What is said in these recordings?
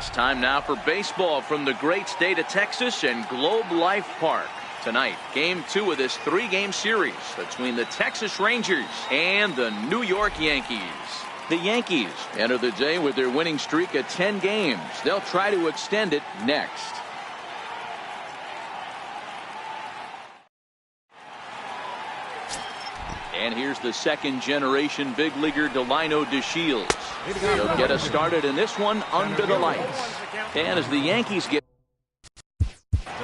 It's time now for baseball from the great state of Texas and Globe Life Park. Tonight, game 2 of this 3-game series between the Texas Rangers and the New York Yankees. The Yankees enter the day with their winning streak at 10 games. They'll try to extend it next. And here's the second-generation big leaguer Delino DeShields. He'll get us started in this one under the lights. And as the Yankees get the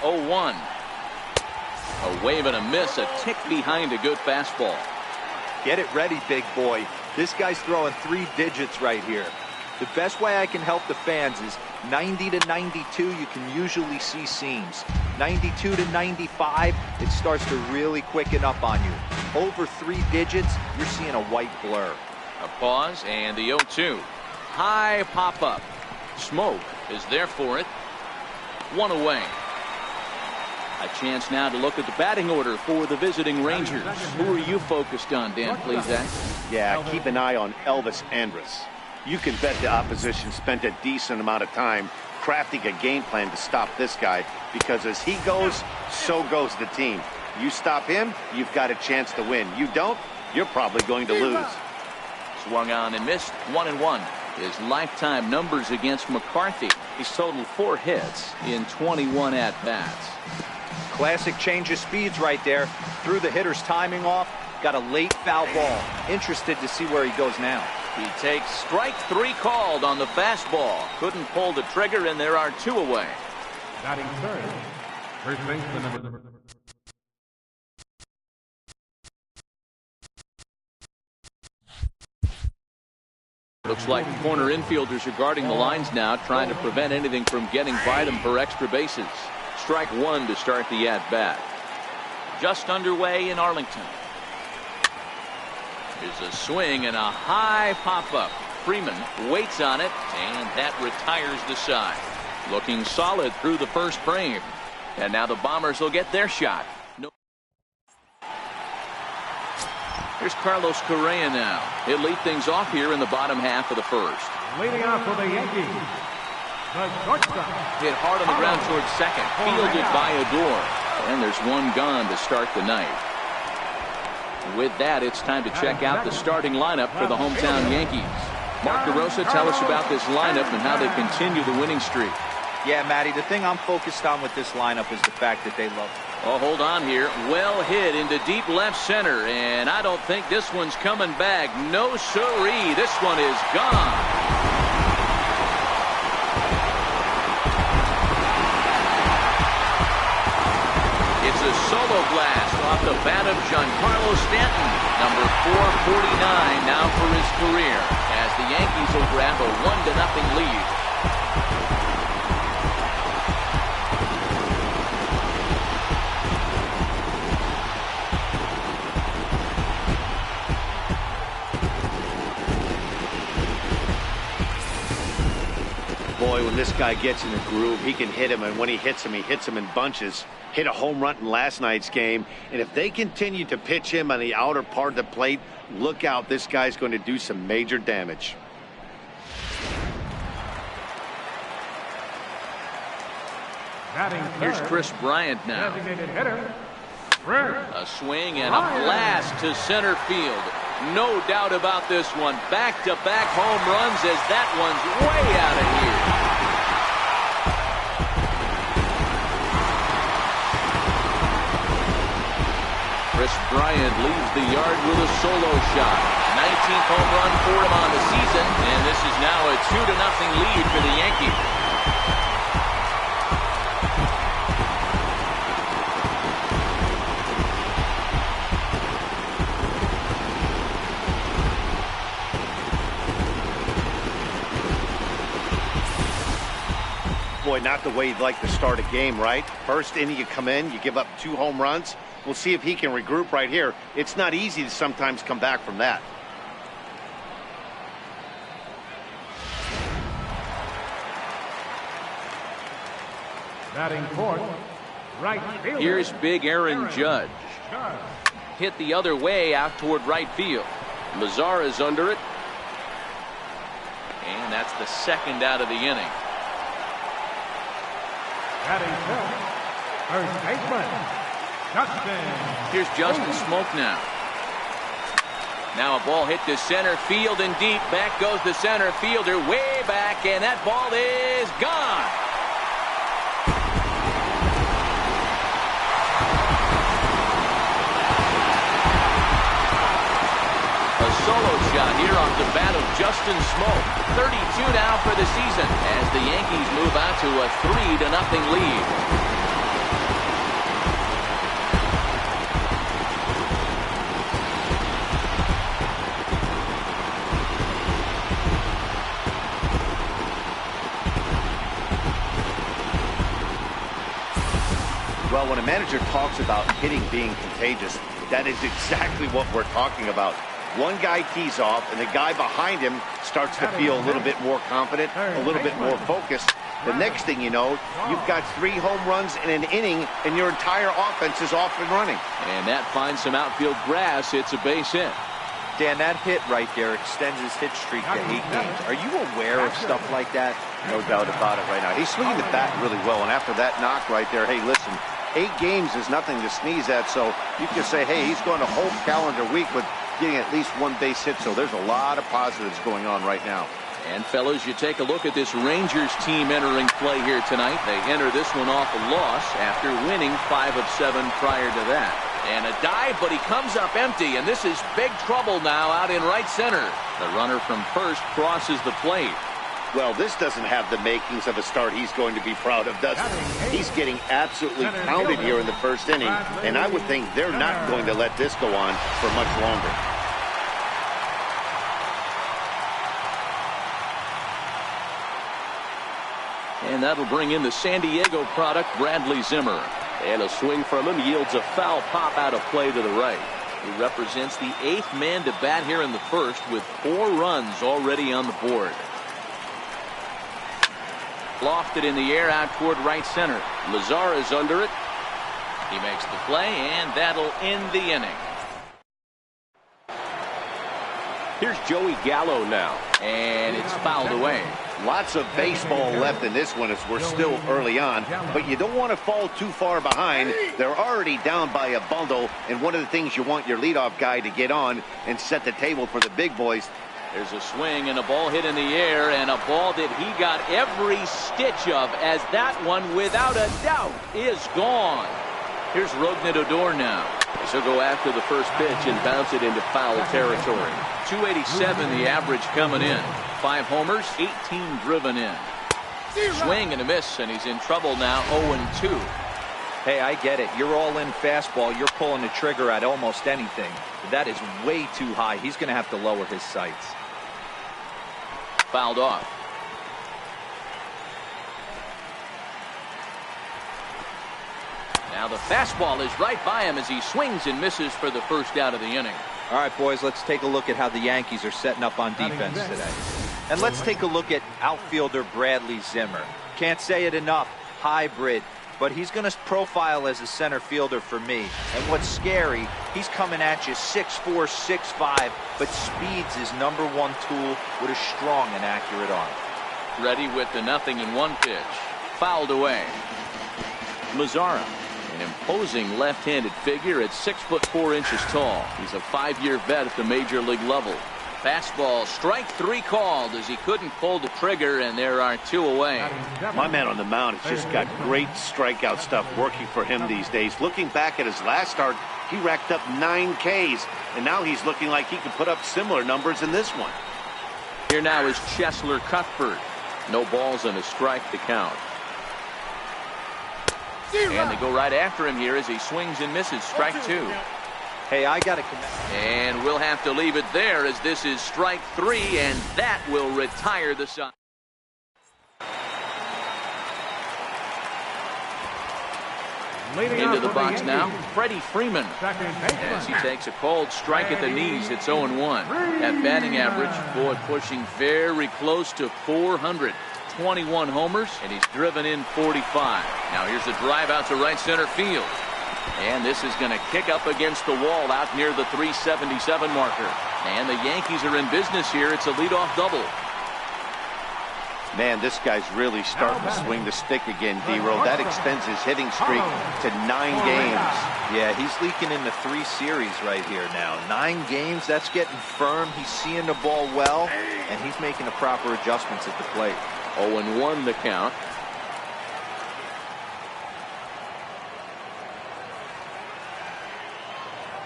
0-1. A wave and a miss, a tick behind a good fastball. Get it ready, big boy. This guy's throwing 3 digits right here. The best way I can help the fans is 90 to 92, you can usually see seams. 92 to 95, it starts to really quicken up on you. Over 3 digits, you're seeing a white blur. A pause and the 0-2. High pop-up. Smoke is there for it. 1 away. A chance now to look at the batting order for the visiting Rangers. Who are you focused on, Dan Plesac? Yeah, keep an eye on Elvis Andrus. You can bet the opposition spent a decent amount of time crafting a game plan to stop this guy, because as he goes, so goes the team. You stop him, you've got a chance to win. You don't, you're probably going to lose. Swung on and missed. 1-1. His lifetime numbers against McCarthy. He's totaled 4 hits in 21 at-bats. Classic change of speeds right there. Threw the hitter's timing off. Got a late foul ball. Interested to see where he goes now. He takes strike 3 called on the fastball. Couldn't pull the trigger, and there are 2 away. Batting third, first baseman number. Looks like corner infielders are guarding the lines now, trying to prevent anything from getting by them for extra bases. Strike 1 to start the at-bat. Just underway in Arlington. Here's a swing and a high pop-up. Freeman waits on it, and that retires the side. Looking solid through the first frame. And now the Bombers will get their shot. Here's Carlos Correa now. He'll lead things off here in the bottom half of the first. Leading off for the Yankees, the shortstop. Hit hard on the ground towards second. Fielded by Odor. And there's 1 gone to start the night. With that, it's time to check out the starting lineup for the hometown Yankees. Mark DeRosa, tell us about this lineup and how they continue the winning streak. Yeah, Matty, the thing I'm focused on with this lineup is the fact that they love it. Oh, hold on here. Well hit into deep left center, and I don't think this one's coming back. No siree. This one is gone. It's a solo blast off the bat of Giancarlo Stanton, number 449 now for his career, as the Yankees will grab a 1-0 lead. Boy, when this guy gets in a groove, he can hit him, and when he hits him in bunches. Hit a home run in last night's game, and if they continue to pitch him on the outer part of the plate, look out, this guy's going to do some major damage. Here's Chris Bryant now. Designated hitter, a swing and a blast to center field. No doubt about this one. Back-to-back home runs as that one's way out of here. Chris Bryant leaves the yard with a solo shot. 19th home run for him on the season, and this is now a 2-0 lead for the Yankees. Boy, not the way you'd like to start a game, right? First inning, you come in, you give up 2 home runs. We'll see if he can regroup right here. It's not easy to sometimes come back from that. batting fourth, right fielder. Here's big Aaron Judge. hit the other way out toward right field. Mazara is under it. And that's the second out of the inning. Batting fifth, first baseman, Justin. Here's Justin Smoak now. Now a ball hit to center field and deep. Back goes the center fielder way back, and that ball is gone. A solo shot here off the bat of Justin Smoak. 32 now for the season as the Yankees move out to a 3-0 lead. Well, when a manager talks about hitting being contagious, that is exactly what we're talking about. One guy tees off, and the guy behind him starts to feel a little bit more confident, a little bit more focused. The next thing you know, you've got 3 home runs in an inning, and your entire offense is off and running. And that finds some outfield grass. It's a base hit. Dan, that hit right there extends his hit streak to 8 games. Are you aware of stuff like that? No doubt about it right now. He's swinging the bat really well, and after that knock right there, hey, listen, 8 games is nothing to sneeze at, so you can say, hey, he's going a whole calendar week with getting at least 1 base hit, so there's a lot of positives going on right now. And fellas, you take a look at this Rangers team entering play here tonight. They enter this one off a loss after winning 5 of 7 prior to that. And a dive, but he comes up empty, and this is big trouble now out in right center. The runner from first crosses the plate. Well, this doesn't have the makings of a start he's going to be proud of, does it? He's getting absolutely pounded here in the first inning, and I would think they're not going to let this go on for much longer. And that'll bring in the San Diego product, Bradley Zimmer. And a swing from him yields a foul pop out of play to the right. He represents the 8th man to bat here in the first with 4 runs already on the board. Lofted in the air out toward right center. Lazar is under it. He makes the play, and that'll end the inning. Here's Joey Gallo now, and it's fouled away. Lots of baseball left in this one as we're still early on, but you don't want to fall too far behind. They're already down by a bundle, and one of the things you want your leadoff guy to get on and set the table for the big boys. There's a swing and a ball hit in the air, and a ball that he got every stitch of, as that one, without a doubt, is gone. Here's Rougned Odor now. He'll go after the first pitch and bounce it into foul territory. 287 the average coming in. 5 homers, 18 driven in. Swing and a miss, and he's in trouble now, 0-2. Hey, I get it. You're all in fastball. You're pulling the trigger at almost anything. That is way too high. He's going to have to lower his sights. Fouled off. Now the fastball is right by him as he swings and misses for the first out of the inning. All right, boys, let's take a look at how the Yankees are setting up on defense today. And let's take a look at outfielder Bradley Zimmer. Can't say it enough. Hybrid. But he's going to profile as a center fielder for me. And what's scary, he's coming at you 6'4", 6'5", but speed's his #1 tool with a strong and accurate arm. Ready with the 0-1 pitch. Fouled away. Mazara, an imposing left-handed figure at 6'4" tall. He's a 5-year vet at the major league level. Fastball, strike 3 called as he couldn't pull the trigger, and there are 2 away. My man on the mound has just got great strikeout stuff working for him these days. Looking back at his last start, he racked up 9 Ks, and now he's looking like he could put up similar numbers in this one. Here now is Cheslor Cuthbert. No balls and a strike to count. And they go right after him here as he swings and misses. Strike 2. Hey, I got to commit. And we'll have to leave it there as this is strike 3, and that will retire the side. Into the box now, Freddie Freeman, as he takes a cold strike at the knees. It's 0-1. That batting average, boy, pushing very close to 400. 21 homers, and he's driven in 45. Now here's a drive out to right center field. And this is going to kick up against the wall out near the 377 marker. And the Yankees are in business here. It's a leadoff double. Man, this guy's really starting to swing the stick again, D-Roll. That extends his hitting streak to 9 games. Yeah, he's leaking into 3 series right here now. 9 games, that's getting firm. He's seeing the ball well, and he's making the proper adjustments at the plate. 0-1 the count.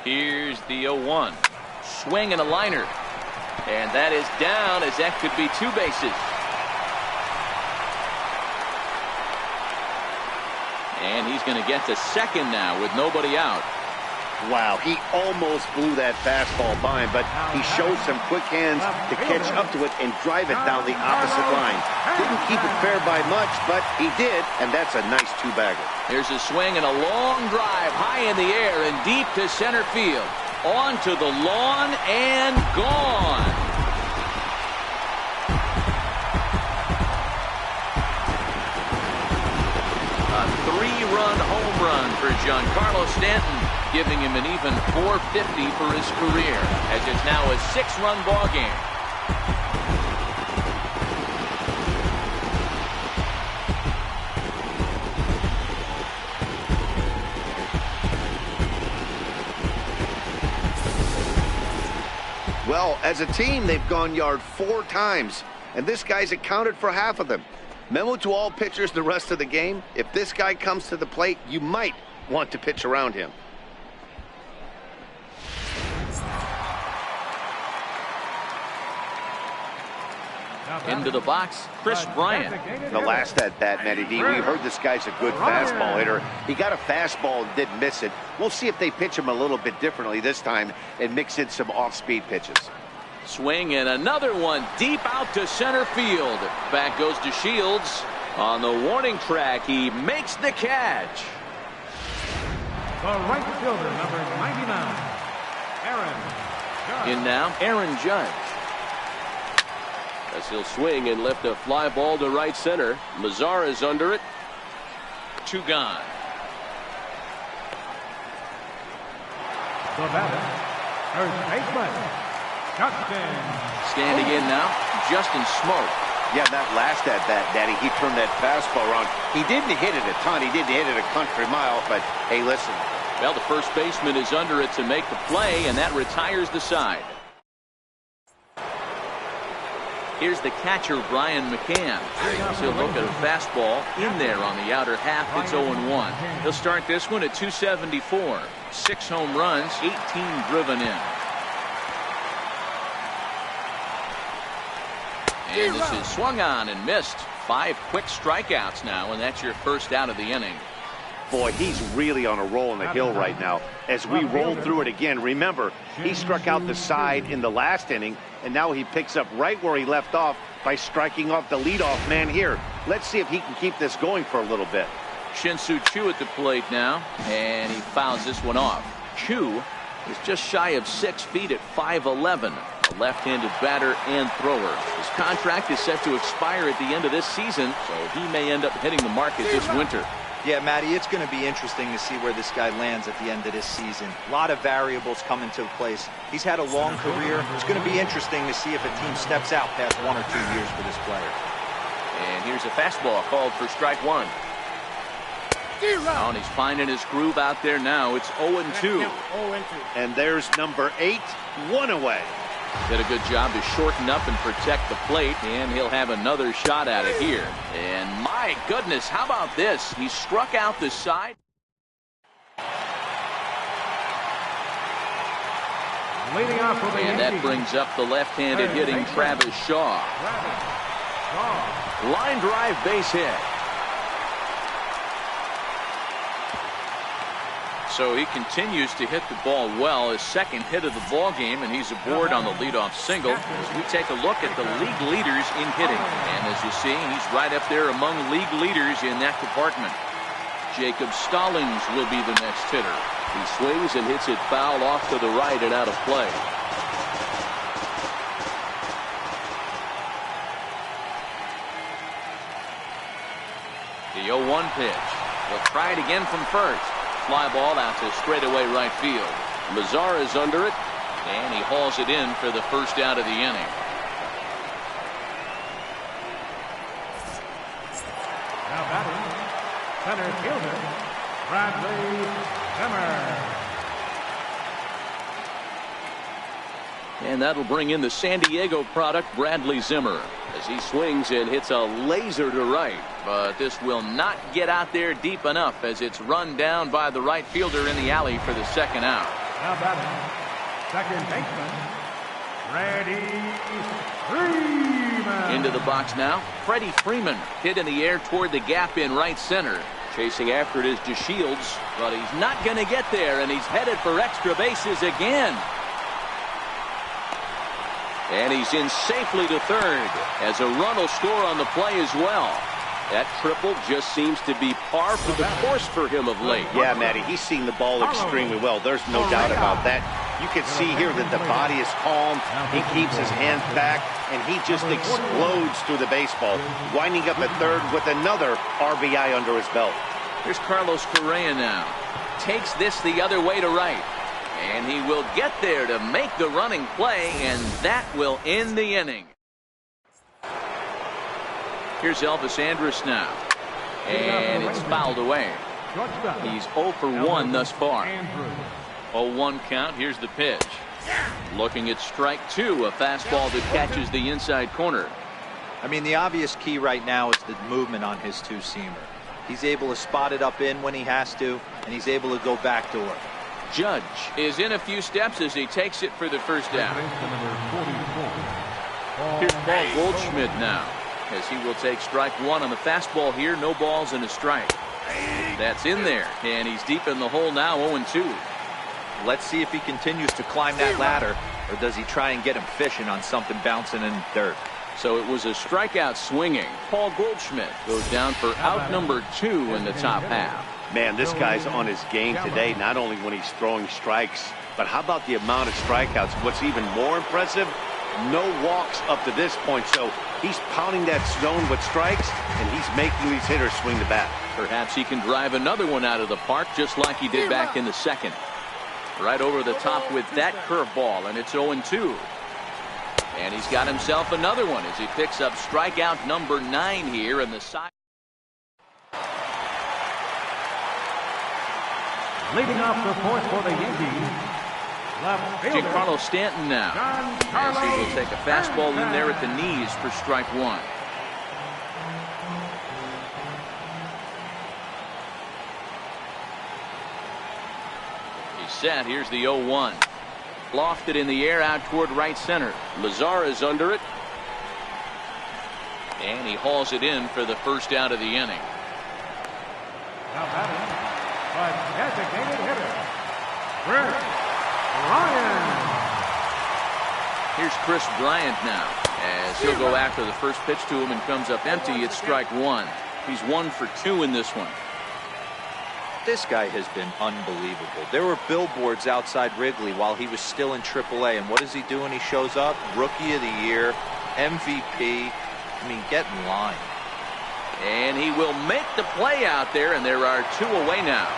Here's the 0-1. Swing and a liner. And that is down, as that could be 2 bases. And he's going to get to second now with nobody out. Wow, he almost blew that fastball by him, but he showed some quick hands to catch up to it and drive it down the opposite line. Didn't keep it fair by much, but he did, and that's a nice 2-bagger. Here's a swing and a long drive high in the air and deep to center field. On to the lawn and gone. A 3-run home run for Giancarlo Stanton, giving him an even .450 for his career, as it's now a 6-run ball game. Well, as a team, they've gone yard 4 times, and this guy's accounted for half of them. Memo to all pitchers the rest of the game: if this guy comes to the plate, you might want to pitch around him. Into the box, Chris Bryant. The last at bat, Matty D, we heard this guy's a good fastball hitter. He got a fastball and didn't miss it. We'll see if they pitch him a little bit differently this time and mix in some off-speed pitches. Swing and another one deep out to center field. Back goes to Shields. On the warning track, he makes the catch. The right fielder, number 99, Aaron Judge. In now, Aaron Judge. As he'll swing and lift a fly ball to right center. Mazara is under it. 2 gone. The batter, first baseman, Justin. Standing in now, Justin Smoke. Yeah, that last at bat, Daddy, he turned that fastball around. He didn't hit it a ton. He didn't hit it a country mile, but hey, listen. Well, the first baseman is under it to make the play, and that retires the side. Here's the catcher, Brian McCann. He'll look at a fastball in there on the outer half. It's 0-1. He'll start this one at 274. 6 home runs, 18 driven in. And this is swung on and missed. 5 quick strikeouts now, and that's your first out of the inning. Boy, he's really on a roll in the hill right now. As we roll through it again, remember, he struck out the side in the last inning, and now he picks up right where he left off by striking off the leadoff man here. Let's see if he can keep this going for a little bit. Shin-Soo Choo at the plate now, and he fouls this one off. Choo is just shy of 6 feet at 5'11", a left-handed batter and thrower. His contract is set to expire at the end of this season, so he may end up hitting the market this winter. Yeah, Matty, it's going to be interesting to see where this guy lands at the end of this season. A lot of variables come into place. He's had a long career. It's going to be interesting to see if a team steps out past 1 or 2 years for this player. And here's a fastball called for strike 1. Oh, and he's finding his groove out there now. It's 0-2. And there's number 8, 1 away. Did a good job to shorten up and protect the plate, and he'll have another shot at it here. And my goodness, how about this? He struck out the side. Leading off for the And that Yankees, brings up the left-handed hitting Travis Shaw. Line drive base hit. So he continues to hit the ball well, his second hit of the ball game, and he's aboard on the leadoff single as we take a look at the league leaders in hitting. And as you see, he's right up there among league leaders in that department. Jacob Stallings will be the next hitter. He swings and hits it foul off to the right and out of play. The 0-1 pitch. He'll try it again from first. fly ball out to straightaway right field. Mazara is under it. And he hauls it in for the first out of the inning. Now batting, center fielder, Bradley Zimmer. And that'll bring in the San Diego product, Bradley Zimmer, As he swings and hits a laser to right. but this will not get out there deep enough as it's run down by the right fielder in the alley for the second out. Now batting, second baseman, Freddie Freeman. Into the box now, Freddie Freeman hit in the air toward the gap in right center. Chasing after it is DeShields. But he's not going to get there, and he's headed for extra bases again. And he's in safely to third as a run will score on the play as well. That triple just seems to be par for the course for him of late. Yeah, Matty, he's seen the ball extremely well. There's no doubt about that. You can see here that the body is calm. He keeps his hands back, and he just explodes through the baseball, winding up at third with another RBI under his belt. Here's Carlos Correa now. Takes this the other way to right. And he will get there to make the running play, and that will end the inning. Here's Elvis Andrus now. And it's fouled away. He's 0 for 1 thus far. 0-1 count. Here's the pitch. Looking at strike two, a fastball that catches the inside corner. I mean, the obvious key right now is the movement on his two-seamer. He's able to spot it up in when he has to, and he's able to go backdoor. Judge is in a few steps as he takes it for the first down. Here's Paul Goldschmidt now, as he will take strike one on the fastball here. No balls and a strike. That's in there, and he's deep in the hole now, 0-2. Let's see if he continues to climb that ladder, or does he try and get him fishing on something bouncing in dirt. So it was a strikeout swinging. Paul Goldschmidt goes down for out number 2 in the top half. Man, this guy's on his game today, not only when he's throwing strikes, but how about the amount of strikeouts? What's even more impressive, no walks up to this point. So he's pounding that zone with strikes, and he's making these hitters swing the bat. Perhaps he can drive another one out of the park just like he did back in the second. Right over the top with that curveball, and it's 0-2. And he's got himself another one as he picks up strikeout number 9 here in the side. Leading off the fourth for the Yankees, left fielder Giancarlo Stanton now, as he will take a fastball in there at the knees for strike one. He's set. Here's the 0-1. Lofted in the air out toward right center. Mazara is under it. And he hauls it in for the first out of the inning. Now batting, but designated hitter, Chris Bryant. Here's Chris Bryant now, as he'll go after the first pitch to him and comes up empty. It's strike one. He's 1 for 2 in this one. This guy has been unbelievable. There were billboards outside Wrigley while he was still in AAA, and what does he do when he shows up? Rookie of the Year, MVP. I mean, get in line. And he will make the play out there, and there are 2 away now.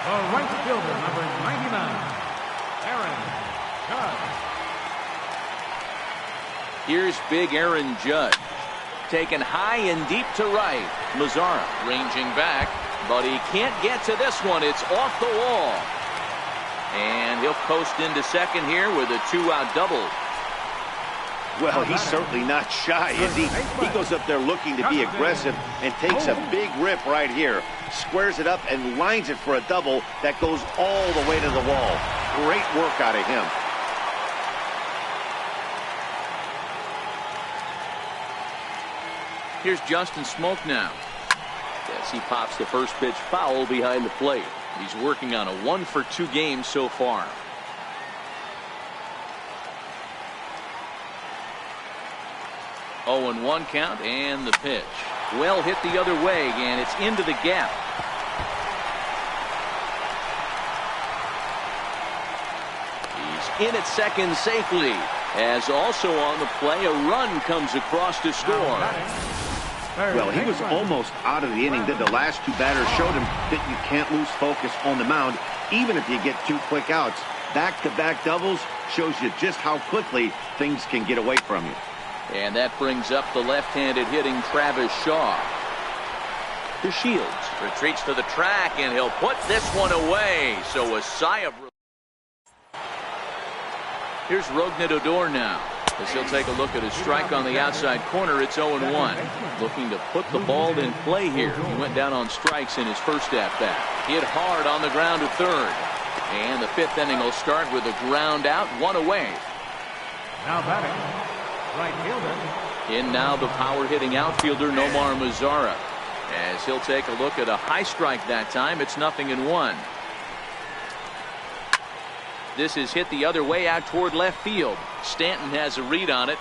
The right fielder, number 99, Aaron Judge. Here's big Aaron Judge. Taken high and deep to right. Mazara ranging back, but he can't get to this one. It's off the wall. And he'll post into second here with a 2-out double. Well, he's certainly not shy, is he? He goes up there looking to be aggressive and takes a big rip right here. Squares it up and lines it for a double that goes all the way to the wall. Great work out of him. Here's Justin Smoak now. Yes, he pops the first pitch foul behind the plate. He's working on a 1 for 2 game so far. Oh, and 1 count, and the pitch. Well hit the other way, and it's into the gap. He's in at second safely, as also on the play a run comes across to score. Well, he was almost out of the inning. Then the last two batters showed him that you can't lose focus on the mound, even if you get 2 quick outs. Back-to-back doubles shows you just how quickly things can get away from you. And that brings up the left-handed hitting Travis Shaw. DeShields retreats to the track, and he'll put this one away. So a sigh of relief. Here's Rougned Odor now, as he'll take a look at his strike on the outside corner. It's 0-1. Looking to put the ball in play here. He went down on strikes in his first at-bat. Hit hard on the ground to third. And the 5th inning will start with a ground out, 1 away. Now batting, right fielder. In now the power-hitting outfielder Nomar Mazara, as he'll take a look at a high strike that time. It's 0-1. This is hit the other way out toward left field. Stanton has a read on it.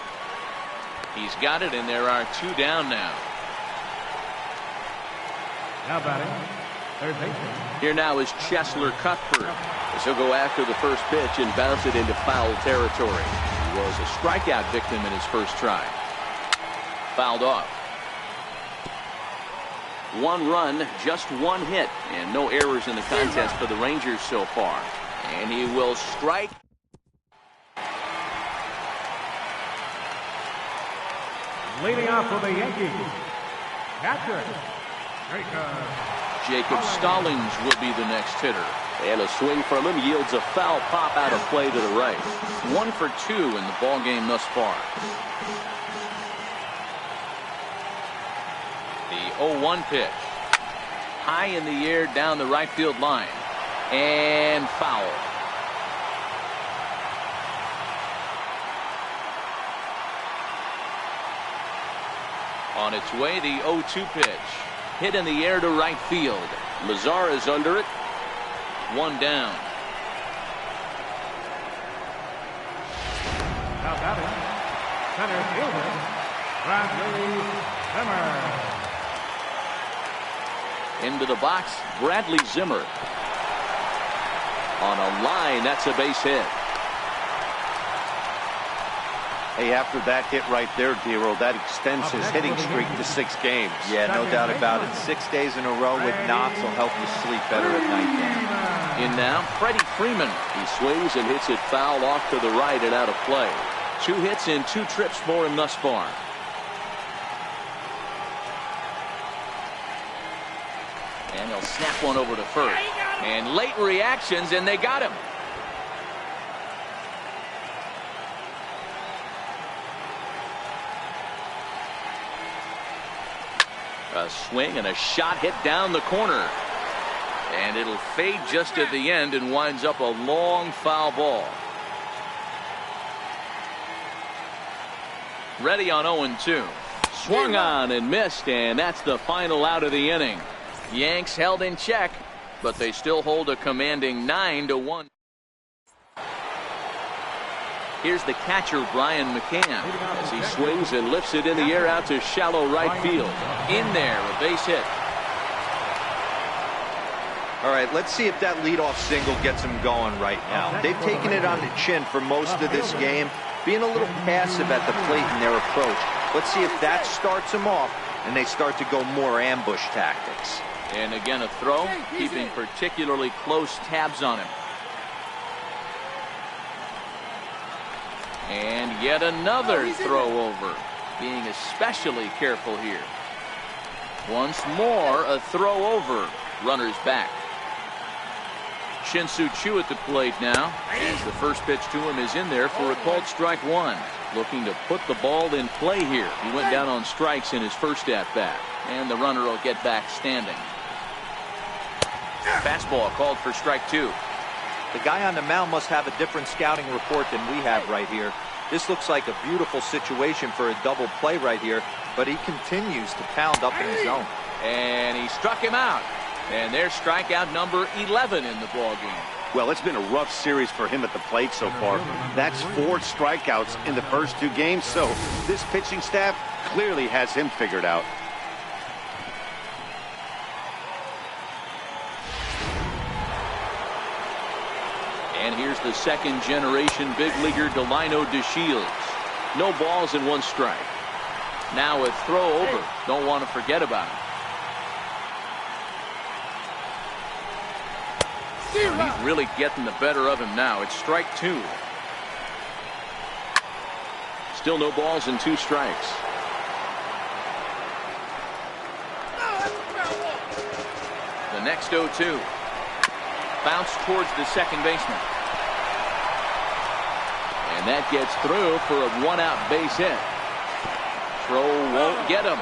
He's got it, and there are 2 down now. Now batting, third baseman. Here now is Cheslor Cuthbert, as he'll go after the first pitch and bounce it into foul territory. He was a strikeout victim in his first try. Fouled off. 1 run, just 1 hit, and no errors in the contest for the Rangers so far. And he will strike. Leading off for the Yankees, catcher, Jacob Stallings will be the next hitter. And a swing from him yields a foul pop out of play to the right. 1 for 2 in the ballgame thus far. The 0-1 pitch. High in the air down the right field line. And foul. On its way, the 0-2 pitch. Hit in the air to right field. Mazara is under it. 1 down. now batting, center fielder, Bradley Zimmer. Into the box, Bradley Zimmer. On a line, that's a base hit. Hey, after that hit right there, Dero, that extends his hitting streak to 6 games. Yeah, no doubt about it. 6 days in a row with knocks will help you sleep better at night. In now, Freddie Freeman. He swings and hits it foul off to the right and out of play. 2 hits and 2 trips for him thus far. And he'll snap one over to first. And late reactions, and they got him. A swing and a shot hit down the corner. And it'll fade just at the end and winds up a long foul ball. Ready on 0-2. Swung on and missed, and that's the final out of the inning. Yanks held in check, but they still hold a commanding 9-1. Here's the catcher, Brian McCann, as he swings and lifts it in the air out to shallow right field. In there, a base hit. All right, let's see if that leadoff single gets them going right now. They've taken it on the chin for most of this game, being a little passive at the plate in their approach. Let's see if that starts them off and they start to go more ambush tactics. And again, a throw, keeping particularly close tabs on him. And yet another throw over, being especially careful here. Once more, a throw over. Runners back. Shin-Soo Choo at the plate now, as the first pitch to him is in there for a called strike 1. Looking to put the ball in play here. He went down on strikes in his first at-bat, and the runner will get back standing. Fastball called for strike 2. The guy on the mound must have a different scouting report than we have right here. This looks like a beautiful situation for a double play right here, but he continues to pound up in his zone. And he struck him out. And there's strikeout number 11 in the ballgame. Well, it's been a rough series for him at the plate so far. That's 4 strikeouts in the first 2 games, so this pitching staff clearly has him figured out. And here's the second-generation big leaguer, Delino DeShields. No balls and 1 strike. Now a throw over. Don't want to forget about it. He's really getting the better of him now. It's strike 2. Still no balls and 2 strikes. The next 0-2. Bounce towards the second baseman. And that gets through for a 1-out base hit. Throw won't get him.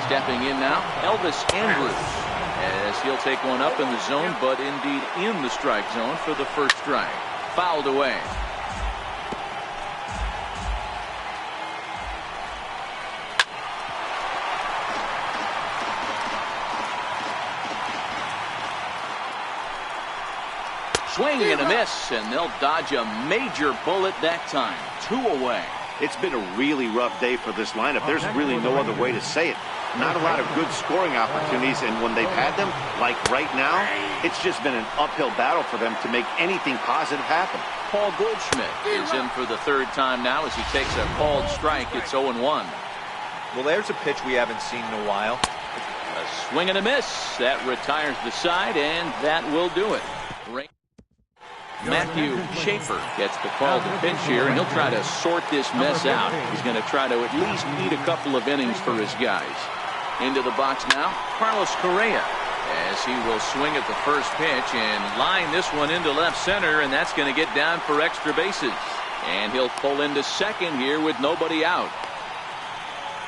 Stepping in now, Elvis Andrus, as he'll take one up in the zone, but indeed in the strike zone for the first strike. Fouled away. Swing and a miss, and they'll dodge a major bullet that time. 2 away. It's been a really rough day for this lineup. There's really no other way to say it. Not a lot of good scoring opportunities, and when they've had them, like right now, it's just been an uphill battle for them to make anything positive happen. Paul Goldschmidt is in for the 3rd time now as he takes a called strike. It's 0-1. Well, there's a pitch we haven't seen in a while. A swing and a miss. That retires the side, and that will do it. Matthew Schaefer gets the call to pitch here, and he'll try to sort this mess out. He's going to try to at least eat a couple of innings for his guys. Into the box now, Carlos Correa, as he will swing at the first pitch and line this one into left center, and that's going to get down for extra bases. And he'll pull into second here with nobody out.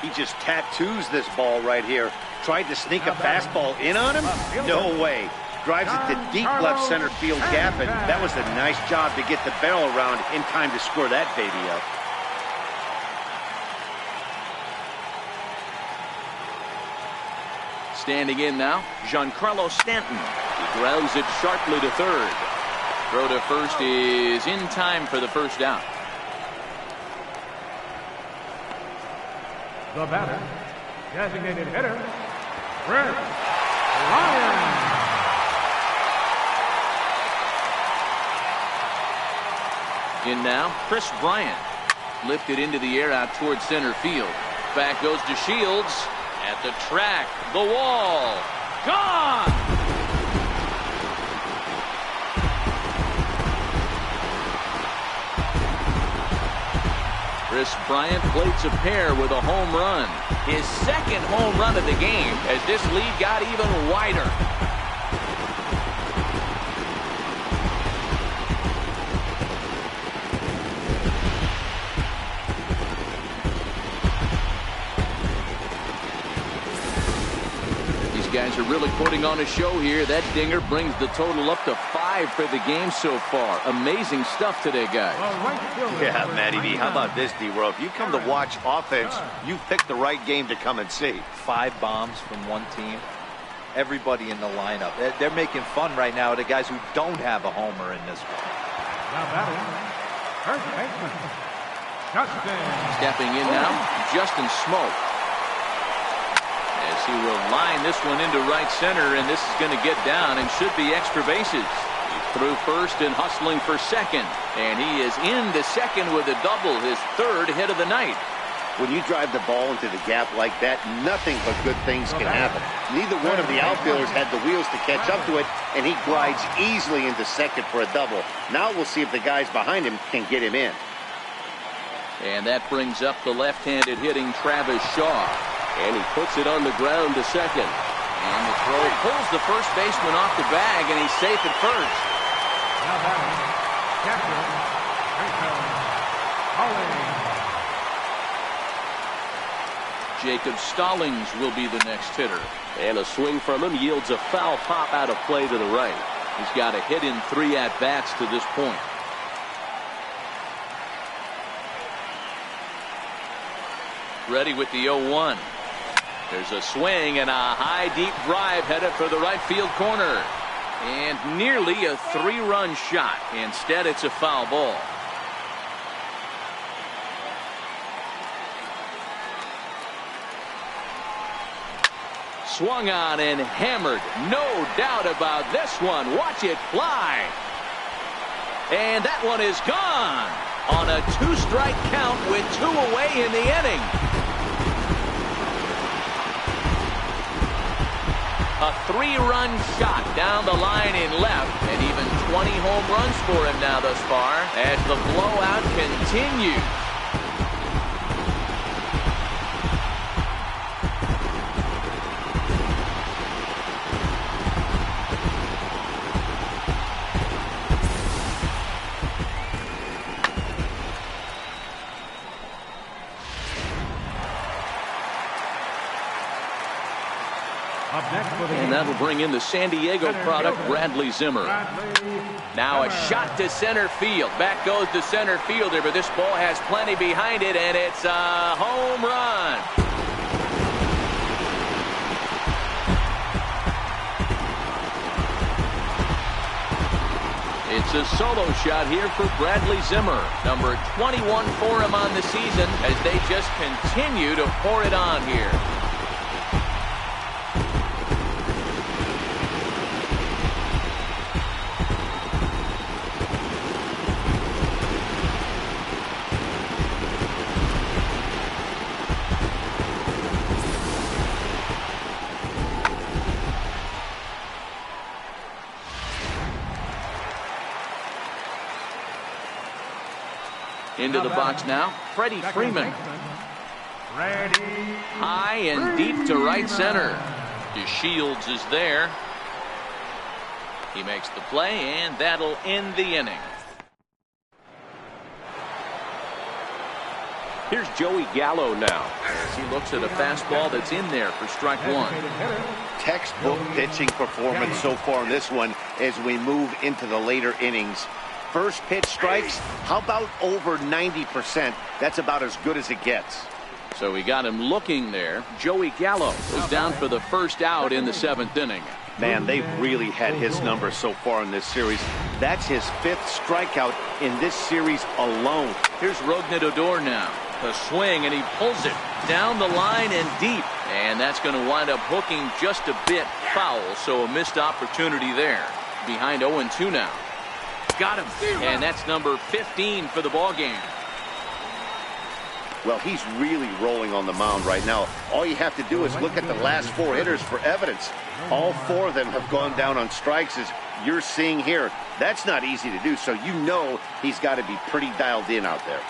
He just tattoos this ball right here. Tried to sneak a fastball in on him? No way. Drives it to deep left center field gap, and that was a nice job to get the barrel around in time to score that baby up. Standing in now, Giancarlo Stanton. He grounds it sharply to third. Throw to first is in time for the first out. The batter, designated hitter, Chris Ryan. In now, Chris Bryant. Lifted into the air out towards center field. Back goes to Shields. At the track, the wall. Gone! Chris Bryant plates a pair with a home run. His 2nd home run of the game as this lead got even wider. Guys are really putting on a show here. That dinger brings the total up to 5 for the game so far. Amazing stuff today, guys. Yeah, Matty B, how about this, D-World? If you come to watch offense, you picked the right game to come and see. 5 bombs from one team. Everybody in the lineup. They're making fun right now of the guys who don't have a homer in this one. Now batting, first baseman, Justin. Stepping in now, Justin Smoke. He will line this one into right center, and this is going to get down and should be extra bases. He's through first and hustling for second, and he is into second with a double, his 3rd hit of the night. When you drive the ball into the gap like that, nothing but good things can happen. Neither one of the outfielders had the wheels to catch up to it, and he glides easily into second for a double. Now we'll see if the guys behind him can get him in. And that brings up the left-handed hitting Travis Shaw. And he puts it on the ground to second. And the throw pulls the first baseman off the bag, and he's safe at first. Now batting, catcher, Rachel Stallings. Jacob Stallings will be the next hitter. And a swing from him yields a foul pop out of play to the right. He's got a hit in 3 at-bats to this point. Ready with the 0-1. There's a swing and a high deep drive headed for the right field corner. And nearly a 3-run shot. Instead, it's a foul ball. Swung on and hammered. No doubt about this one. Watch it fly. And that one is gone. on a 2-strike count with 2 away in the inning. A 3-run shot down the line in left, and even 20 home runs for him now thus far as the blowout continues. And that'll bring in the San Diego product, Bradley Zimmer. Now a shot to center field. Back goes the center fielder, but this ball has plenty behind it, and it's a home run. It's a solo shot here for Bradley Zimmer. Number 21 for him on the season as they just continue to pour it on here. Into the box now, Freddie Freeman. High and deep to right center. DeShields is there. He makes the play, and that'll end the inning. Here's Joey Gallo now. As he looks at a fastball that's in there for strike 1. Textbook pitching performance so far in this one as we move into the later innings. First pitch strikes, how about over 90%? That's about as good as it gets. So we got him looking there. Joey Gallo is down for the first out in the 7th inning. Man, they've really had his number so far in this series. That's his 5th strikeout in this series alone. Here's Rougned Odor now. The swing, and he pulls it down the line and deep. And that's going to wind up hooking just a bit foul, so a missed opportunity there. Behind 0-2 now. Got him, and that's number 15 for the ball game. Well, he's really rolling on the mound right now. All you have to do is look at the last 4 hitters for evidence. All 4 of them have gone down on strikes, as you're seeing here. That's not easy to do, so you know he's got to be pretty dialed in out there.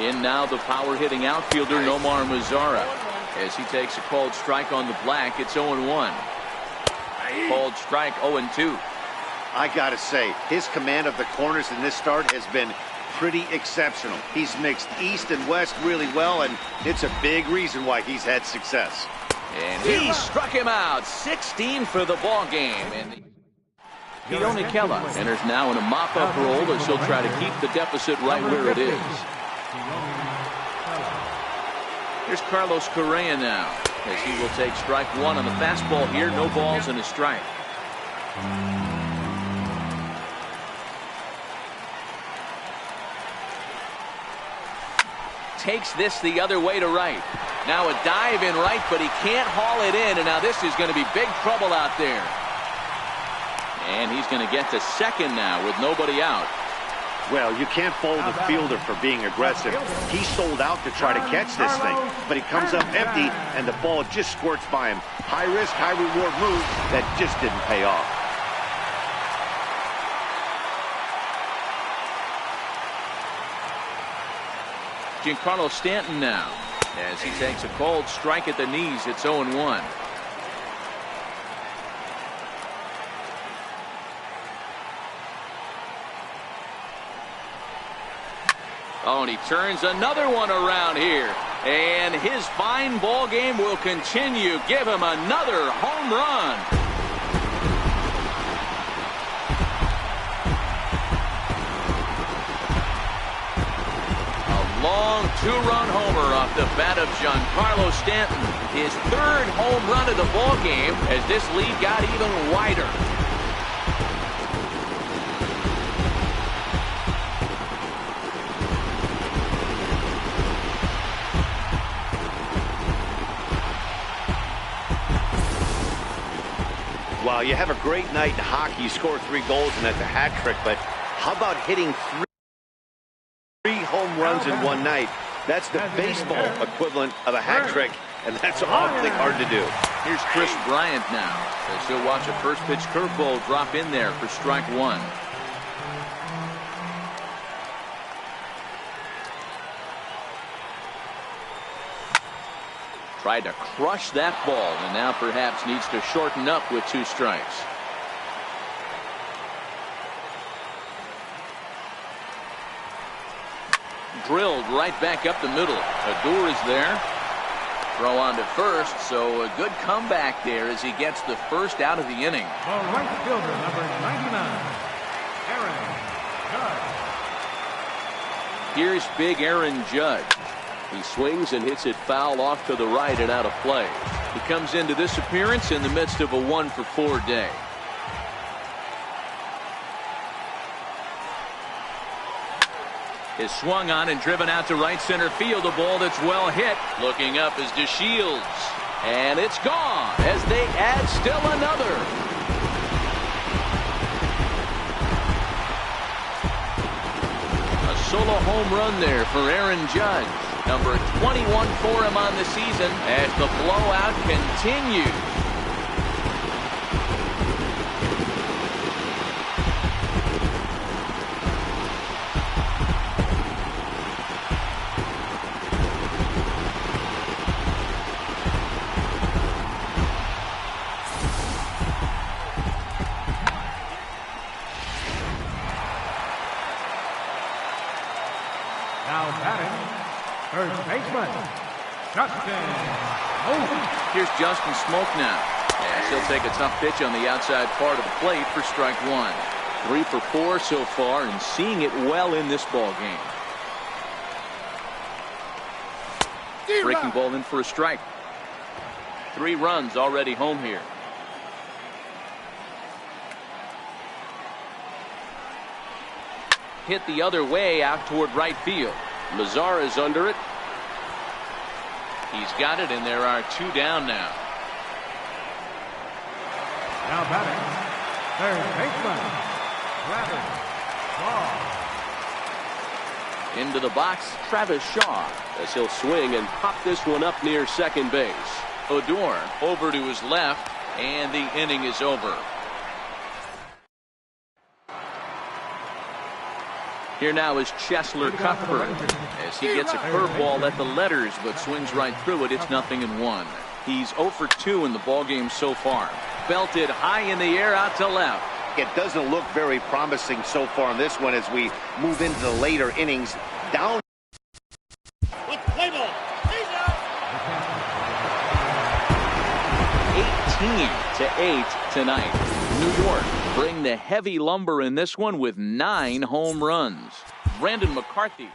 In now the power-hitting outfielder Nomar Mazara. As he takes a called strike on the black, it's 0-1. Called strike 0-2. I gotta say, his command of the corners in this start has been pretty exceptional. He's mixed east and west really well, and it's a big reason why he's had success. And he struck him out. 16 for the ball game. And Keone Kela enters now in a mop-up role as he'll try to keep the deficit right where it is. Here's Carlos Correa now, as he will take strike 1 on the fastball here. No balls and a strike. Takes this the other way to right. Now a dive in right, but he can't haul it in, and now this is going to be big trouble out there. And he's going to get to second now with nobody out. Well, you can't fault the fielder for being aggressive. He sold out to try to catch this thing, but he comes up empty, and the ball just squirts by him. High risk, high reward move that just didn't pay off. Giancarlo Stanton now, as he takes a called strike at the knees. It's 0-1. Oh, and he turns another one around here. And his fine ball game will continue. Give him another home run. A long 2-run homer off the bat of Giancarlo Stanton. His 3rd home run of the ball game as this lead got even wider. Wow, you have a great night in hockey. You score 3 goals, and that's a hat trick. But how about hitting three home runs in one night? That's the baseball equivalent of a hat trick, and that's awfully hard to do. Here's Chris Bryant now, as he'll watch a first pitch curveball drop in there for strike one. Tried to crush that ball, and now perhaps needs to shorten up with 2 strikes. Drilled right back up the middle. Odor is there. Throw on to first, so a good comeback there as he gets the first out of the inning. The right fielder, number 99, Aaron Judge. Here's big Aaron Judge. He swings and hits it foul off to the right and out of play. He comes into this appearance in the midst of a 1-for-4 day. Is swung on and driven out to right center field. A ball that's well hit. Looking up is DeShields. And it's gone as they add still another. A solo home run there for Aaron Judge. Number 21 for him on the season as the blowout continues. Now batting, first baseman, Justin Smoak. Here's Justin Smoak now. As he'll take a tough pitch on the outside part of the plate for strike one. 3 for 4 so far and seeing it well in this ball game. Breaking ball in for a strike. 3 runs already home here. Hit the other way out toward right field. Mazara's under it. He's got it, and there are 2 down now. Now batting, third baseman, Travis Shaw. Into the box, Travis Shaw, as he'll swing and pop this one up near second base. Odor over to his left, and the inning is over. Here now is Cheslor Cuthbert as he gets a curveball at the letters but swings right through it. It's 0-1. He's 0 for 2 in the ballgame so far. Belted high in the air out to left. It doesn't look very promising so far in this one as we move into the later innings. Down. 18-8 tonight. New York bring the heavy lumber in this one with 9 home runs. Brandon McCarthy.